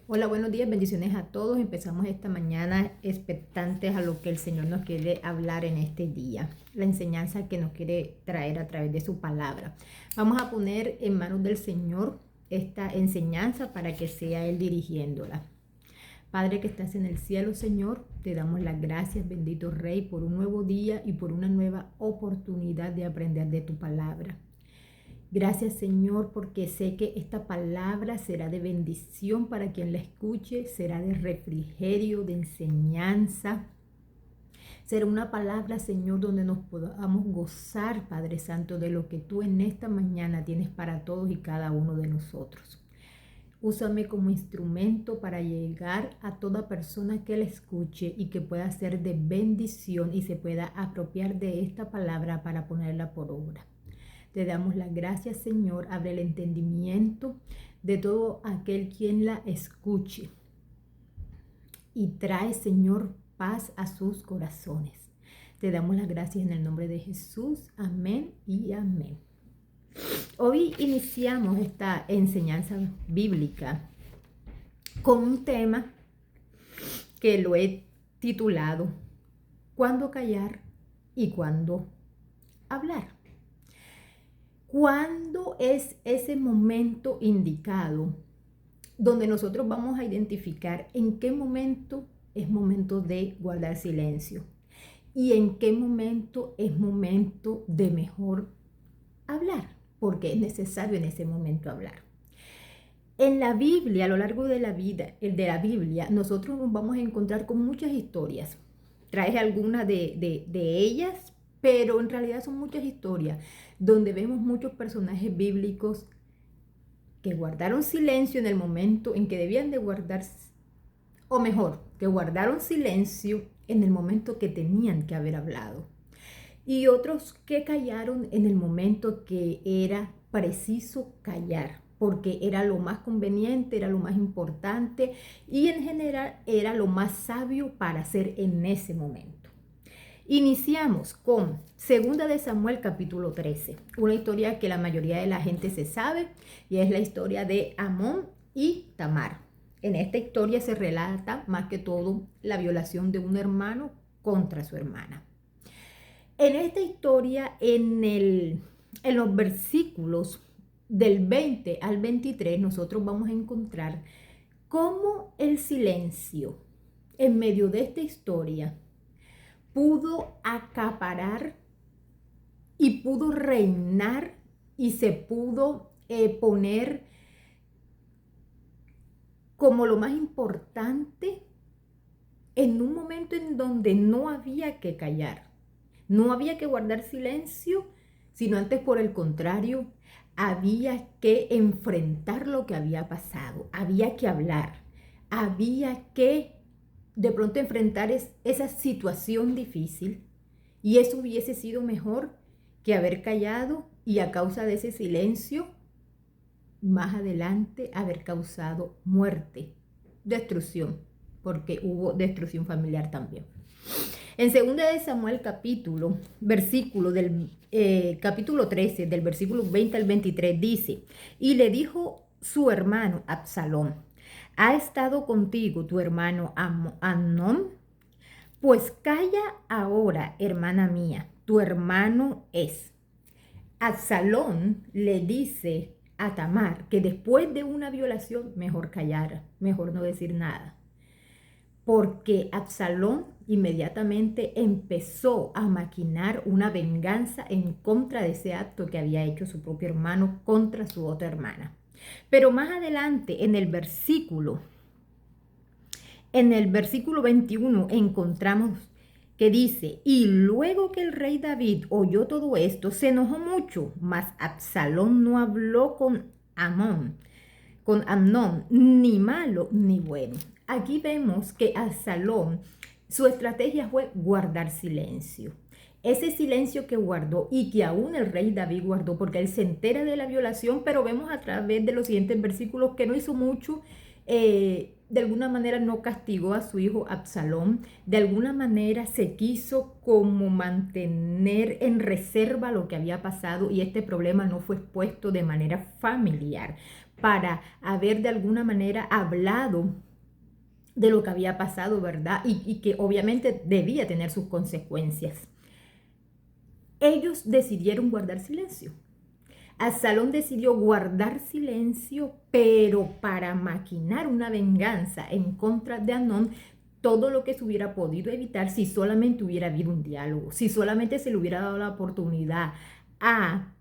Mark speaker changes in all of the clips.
Speaker 1: Hola, buenos días, bendiciones a todos. Empezamos esta mañana expectantes a lo que el Señor nos quiere hablar en este día, la enseñanza que nos quiere traer a través de su palabra. Vamos a poner en manos del Señor esta enseñanza para que sea Él dirigiéndola. Padre que estás en el cielo, Señor, te damos las gracias, bendito Rey, por un nuevo día y por una nueva oportunidad de aprender de tu palabra. Gracias, Señor, porque sé que esta palabra será de bendición para quien la escuche, será de refrigerio, de enseñanza. Será una palabra, Señor, donde nos podamos gozar, Padre Santo, de lo que tú en esta mañana tienes para todos y cada uno de nosotros. Úsame como instrumento para llegar a toda persona que la escuche y que pueda ser de bendición y se pueda apropiar de esta palabra para ponerla por obra. Te damos las gracias, Señor. Abre el entendimiento de todo aquel quien la escuche. Y trae, Señor, paz a sus corazones. Te damos las gracias en el nombre de Jesús. Amén y amén. Hoy iniciamos esta enseñanza bíblica con un tema que lo he titulado ¿Cuándo callar y cuándo hablar? ¿Cuándo es ese momento indicado donde nosotros vamos a identificar en qué momento es momento de guardar silencio y en qué momento es momento de mejor hablar? Porque es necesario en ese momento hablar. En la Biblia, a lo largo de la vida, de la Biblia, nosotros nos vamos a encontrar con muchas historias. Traje algunas de ellas, pero en realidad son muchas historias donde vemos muchos personajes bíblicos que guardaron silencio en el momento en que debían de guardar, o mejor, que guardaron silencio en el momento que tenían que haber hablado. Y otros que callaron en el momento que era preciso callar, porque era lo más conveniente, era lo más importante y en general era lo más sabio para hacer en ese momento. Iniciamos con 2 de Samuel capítulo 13, una historia que la mayoría de la gente se sabe y es la historia de Amón y Tamar. En esta historia se relata más que todo la violación de un hermano contra su hermana. En esta historia, en los versículos del 20 al 23, nosotros vamos a encontrar cómo el silencio en medio de esta historia pudo acaparar y pudo reinar y se pudo poner como lo más importante en un momento en donde no había que callar, no había que guardar silencio, sino antes por el contrario, había que enfrentar lo que había pasado, había que hablar, había que de pronto enfrentar esa situación difícil y eso hubiese sido mejor que haber callado y a causa de ese silencio más adelante haber causado muerte, destrucción, porque hubo destrucción familiar también. En 2 de Samuel capítulo 13, del versículo 20 al 23 dice, y le dijo su hermano Absalón, ¿ha estado contigo tu hermano Amnón? Pues calla ahora, hermana mía, tu hermano es. Absalón le dice a Tamar que después de una violación mejor callara, mejor no decir nada. Porque Absalón inmediatamente empezó a maquinar una venganza en contra de ese acto que había hecho su propio hermano contra su otra hermana. Pero más adelante en el versículo 21 encontramos que dice, y luego que el rey David oyó todo esto, se enojó mucho, mas Absalón no habló con Amnón, ni malo ni bueno. Aquí vemos que Absalón, su estrategia fue guardar silencio. Ese silencio que guardó y que aún el rey David guardó, porque él se entera de la violación, pero vemos a través de los siguientes versículos que no hizo mucho, de alguna manera no castigó a su hijo Absalón, de alguna manera se quiso como mantener en reserva lo que había pasado y este problema no fue expuesto de manera familiar, para haber de alguna manera hablado de lo que había pasado, ¿verdad? Y que obviamente debía tener sus consecuencias. Ellos decidieron guardar silencio. Absalón decidió guardar silencio, pero para maquinar una venganza en contra de Amnón, todo lo que se hubiera podido evitar si solamente hubiera habido un diálogo, si solamente se le hubiera dado la oportunidad a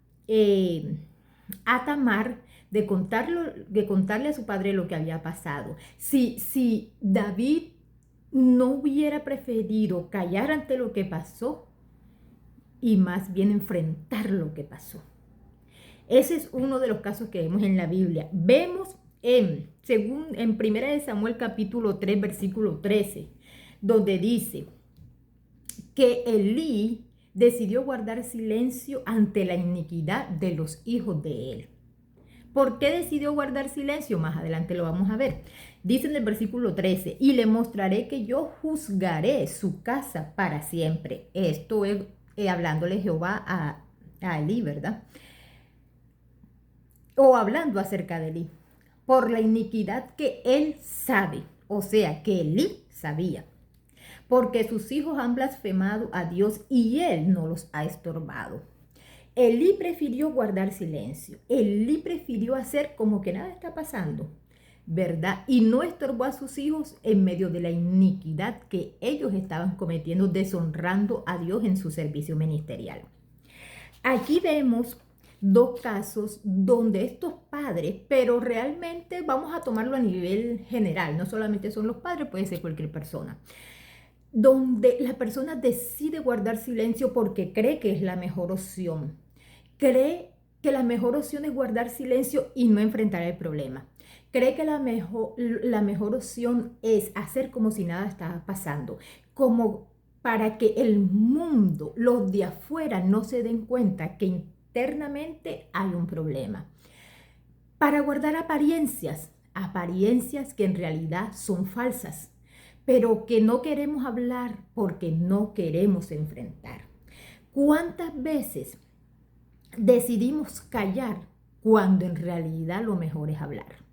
Speaker 1: Tamar de contarle a su padre lo que había pasado. Si David no hubiera preferido callar ante lo que pasó y más bien enfrentar lo que pasó. Ese es uno de los casos que vemos en la Biblia. Vemos en 1 Samuel capítulo 3, versículo 13, donde dice que Elí decidió guardar silencio ante la iniquidad de los hijos de él. ¿Por qué decidió guardar silencio? Más adelante lo vamos a ver. Dice en el versículo 13, y le mostraré que yo juzgaré su casa para siempre. Esto es hablándole Jehová a Elí, ¿verdad? O hablando acerca de Elí, por la iniquidad que él sabe, o sea, que Elí sabía, porque sus hijos han blasfemado a Dios y él no los ha estorbado. Elí prefirió guardar silencio, Elí prefirió hacer como que nada está pasando, ¿verdad? Y no estorbó a sus hijos en medio de la iniquidad que ellos estaban cometiendo, deshonrando a Dios en su servicio ministerial. Aquí vemos dos casos donde estos padres, pero realmente vamos a tomarlo a nivel general, no solamente son los padres, puede ser cualquier persona, donde la persona decide guardar silencio porque cree que es la mejor opción, cree que la mejor opción es guardar silencio y no enfrentar el problema. Cree que la mejor opción es hacer como si nada estaba pasando, como para que el mundo, los de afuera, no se den cuenta que internamente hay un problema. Para guardar apariencias que en realidad son falsas, pero que no queremos hablar porque no queremos enfrentar. ¿Cuántas veces decidimos callar cuando en realidad lo mejor es hablar?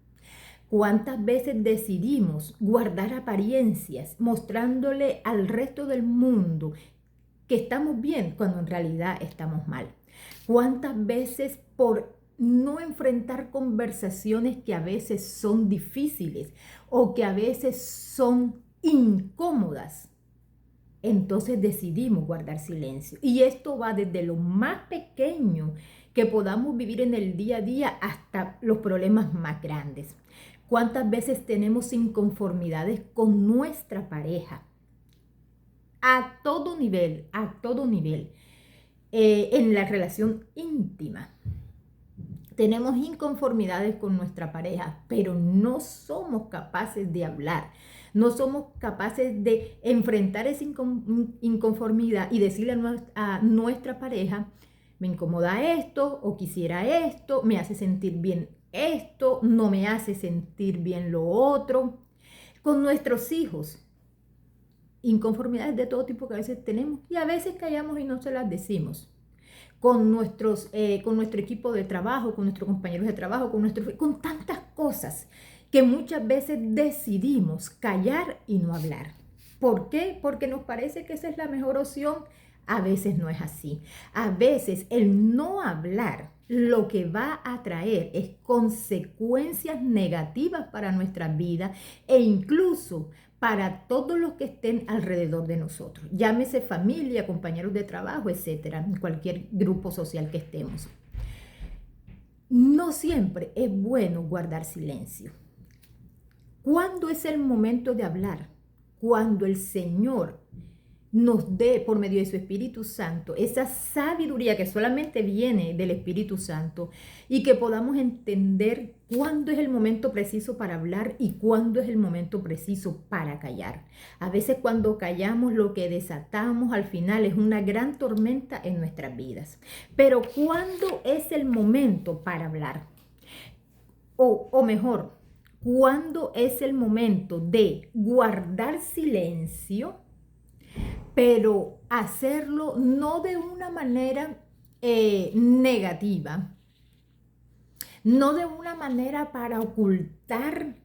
Speaker 1: ¿Cuántas veces decidimos guardar apariencias mostrándole al resto del mundo que estamos bien cuando en realidad estamos mal? ¿Cuántas veces por no enfrentar conversaciones que a veces son difíciles o que a veces son incómodas, entonces decidimos guardar silencio? Y esto va desde lo más pequeño que podamos vivir en el día a día hasta los problemas más grandes. ¿Cuántas veces tenemos inconformidades con nuestra pareja? A todo nivel, en la relación íntima. Tenemos inconformidades con nuestra pareja, pero no somos capaces de hablar. No somos capaces de enfrentar esa inconformidad y decirle a nuestra pareja, me incomoda esto o quisiera esto, me hace sentir bien esto, no me hace sentir bien lo otro. Con nuestros hijos, inconformidades de todo tipo que a veces tenemos y a veces callamos y no se las decimos. Con nuestro equipo de trabajo, con nuestros compañeros de trabajo, con tantas cosas que muchas veces decidimos callar y no hablar. ¿Por qué? Porque nos parece que esa es la mejor opción. A veces no es así. A veces el no hablar lo que va a traer es consecuencias negativas para nuestra vida e incluso para todos los que estén alrededor de nosotros. Llámese familia, compañeros de trabajo, etcétera, en cualquier grupo social que estemos. No siempre es bueno guardar silencio. ¿Cuándo es el momento de hablar? Cuando el Señor nos dé por medio de su Espíritu Santo esa sabiduría que solamente viene del Espíritu Santo y que podamos entender cuándo es el momento preciso para hablar y cuándo es el momento preciso para callar. A veces cuando callamos lo que desatamos al final es una gran tormenta en nuestras vidas. Pero ¿cuándo es el momento para hablar? O mejor, ¿cuándo es el momento de guardar silencio? Pero hacerlo no de una manera negativa, no de una manera para ocultar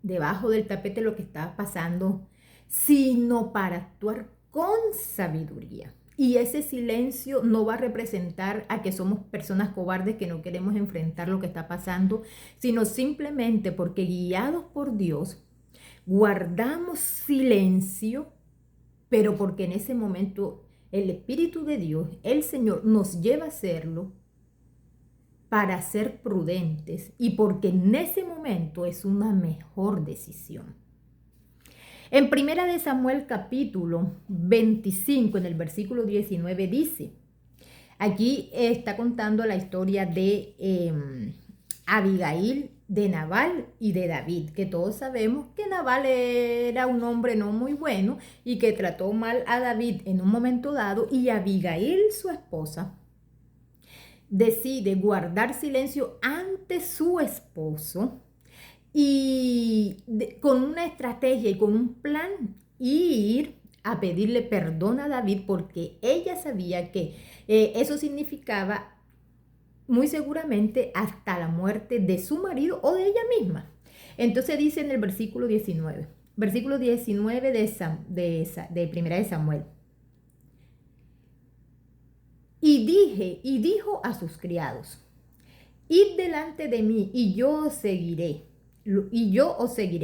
Speaker 1: debajo del tapete lo que estaba pasando, sino para actuar con sabiduría. Y ese silencio no va a representar a que somos personas cobardes que no queremos enfrentar lo que está pasando, sino simplemente porque guiados por Dios, guardamos silencio, pero porque en ese momento el Espíritu de Dios, el Señor, nos lleva a hacerlo para ser prudentes y porque en ese momento es una mejor decisión. En Primera de Samuel capítulo 25, en el versículo 19 dice, aquí está contando la historia de Abigail, de Nabal y de David, que todos sabemos que Nabal era un hombre no muy bueno y que trató mal a David en un momento dado, y Abigail, su esposa, decide guardar silencio ante su esposo y con una estrategia y con un plan ir a pedirle perdón a David, porque ella sabía que eso significaba muy seguramente hasta la muerte de su marido o de ella misma. Entonces dice en el versículo 19 de Primera de Samuel, y dijo a sus criados, id delante de mí y yo os seguiré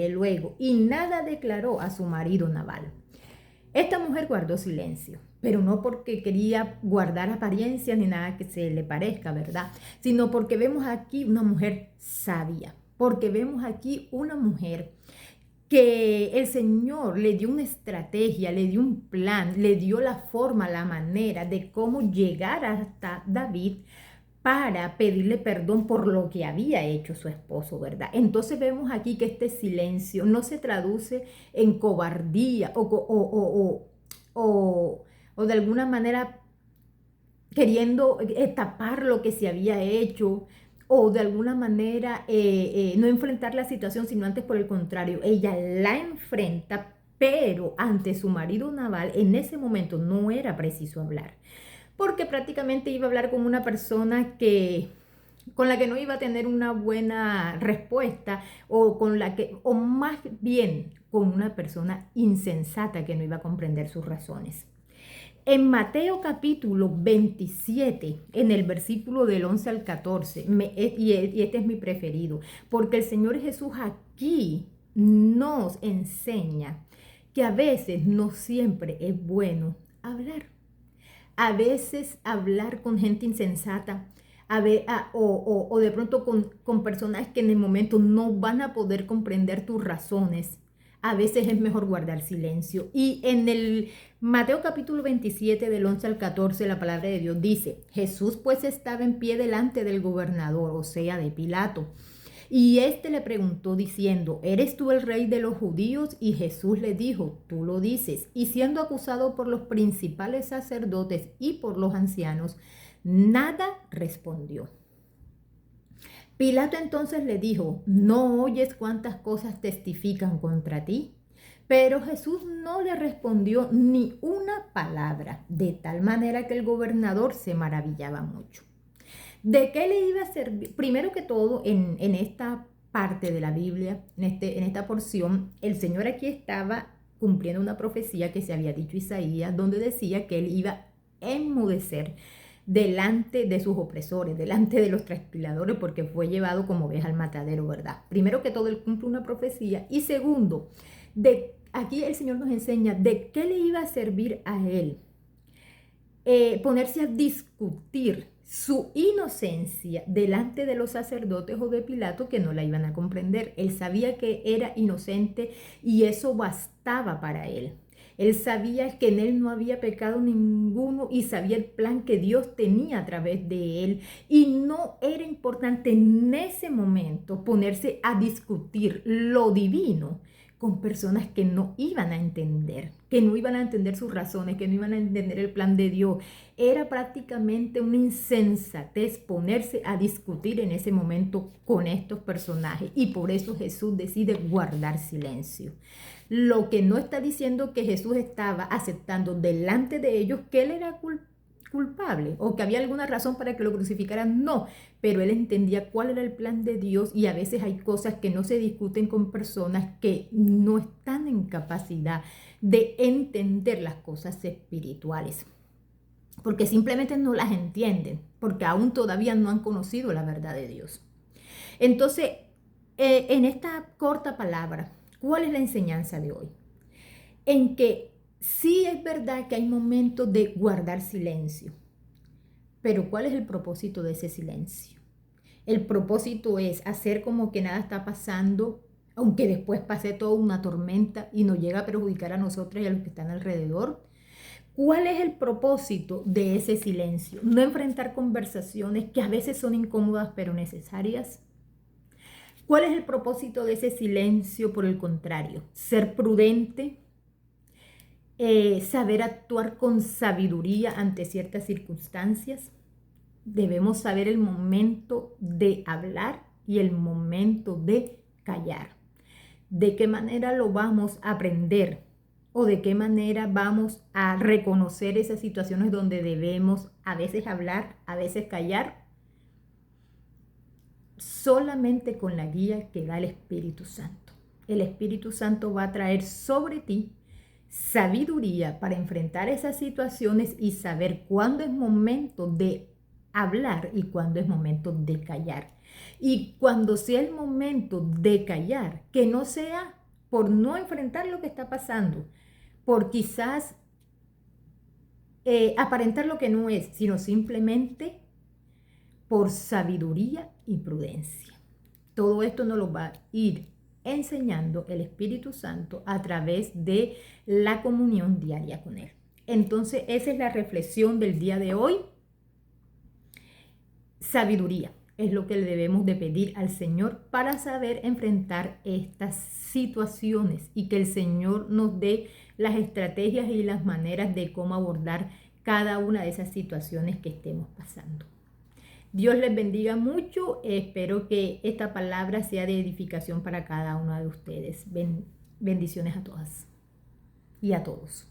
Speaker 1: luego. Y nada declaró a su marido Nabal. Esta mujer guardó silencio, pero no porque quería guardar apariencia ni nada que se le parezca, ¿verdad? Sino porque vemos aquí una mujer sabia, porque vemos aquí una mujer que el Señor le dio una estrategia, le dio un plan, le dio la forma, la manera de cómo llegar hasta David para pedirle perdón por lo que había hecho su esposo, ¿verdad? Entonces vemos aquí que este silencio no se traduce en cobardía o de alguna manera queriendo tapar lo que se había hecho, o de alguna manera no enfrentar la situación, sino antes por el contrario, ella la enfrenta, pero ante su marido Nabal en ese momento no era preciso hablar, porque prácticamente iba a hablar con una persona con la que no iba a tener una buena respuesta, o más bien con una persona insensata que no iba a comprender sus razones. En Mateo capítulo 27, en el versículo del 11 al 14, y este es mi preferido, porque el Señor Jesús aquí nos enseña que a veces no siempre es bueno hablar. A veces hablar con gente insensata, o de pronto con personas que en el momento no van a poder comprender tus razones, a veces es mejor guardar silencio. Y en el Mateo capítulo 27 del 11 al 14, la palabra de Dios dice, Jesús pues estaba en pie delante del gobernador, o sea, de Pilato. Y éste le preguntó diciendo, ¿eres tú el rey de los judíos? Y Jesús le dijo, tú lo dices. Y siendo acusado por los principales sacerdotes y por los ancianos, nada respondió. Pilato entonces le dijo, ¿no oyes cuántas cosas testifican contra ti? Pero Jesús no le respondió ni una palabra, de tal manera que el gobernador se maravillaba mucho. ¿De qué le iba a servir? Primero que todo, en esta parte de la Biblia, en esta porción, el Señor aquí estaba cumpliendo una profecía que se había dicho Isaías, donde decía que él iba a enmudecer delante de sus opresores, delante de los trasquiladores, porque fue llevado como oveja al matadero, ¿verdad? Primero que todo, él cumple una profecía. Y segundo, aquí el Señor nos enseña de qué le iba a servir a él ponerse a discutir su inocencia delante de los sacerdotes o de Pilato, que no la iban a comprender. Él sabía que era inocente y eso bastaba para él. Él sabía que en él no había pecado ninguno y sabía el plan que Dios tenía a través de él. Y no era importante en ese momento ponerse a discutir lo divino con personas que no iban a entender, sus razones, que no iban a entender el plan de Dios. Era prácticamente una insensatez ponerse a discutir en ese momento con estos personajes, y por eso Jesús decide guardar silencio. Lo que no está diciendo que Jesús estaba aceptando delante de ellos que él era culpable o que había alguna razón para que lo crucificaran, no, pero él entendía cuál era el plan de Dios y a veces hay cosas que no se discuten con personas que no están en capacidad de entender las cosas espirituales, porque simplemente no las entienden, porque aún todavía no han conocido la verdad de Dios. Entonces, en esta corta palabra, ¿cuál es la enseñanza de hoy? En que sí es verdad que hay momentos de guardar silencio, pero ¿cuál es el propósito de ese silencio? El propósito es hacer como que nada está pasando, aunque después pase toda una tormenta y nos llega a perjudicar a nosotros y a los que están alrededor. ¿Cuál es el propósito de ese silencio? No enfrentar conversaciones que a veces son incómodas pero necesarias. ¿Cuál es el propósito de ese silencio? Por el contrario, ser prudente, saber actuar con sabiduría ante ciertas circunstancias. Debemos saber el momento de hablar y el momento de callar. ¿De qué manera lo vamos a aprender? ¿O de qué manera vamos a reconocer esas situaciones donde debemos a veces hablar, a veces callar? Solamente con la guía que da el Espíritu Santo. El Espíritu Santo va a traer sobre ti sabiduría para enfrentar esas situaciones y saber cuándo es momento de hablar y cuándo es momento de callar. Y cuando sea el momento de callar, que no sea por no enfrentar lo que está pasando, por quizás aparentar lo que no es, sino simplemente por sabiduría y prudencia. Todo esto nos lo va a ir enseñando el Espíritu Santo a través de la comunión diaria con Él. Entonces, esa es la reflexión del día de hoy. Sabiduría es lo que le debemos de pedir al Señor para saber enfrentar estas situaciones y que el Señor nos dé las estrategias y las maneras de cómo abordar cada una de esas situaciones que estemos pasando. Dios les bendiga mucho. Espero que esta palabra sea de edificación para cada uno de ustedes. Bendiciones a todas y a todos.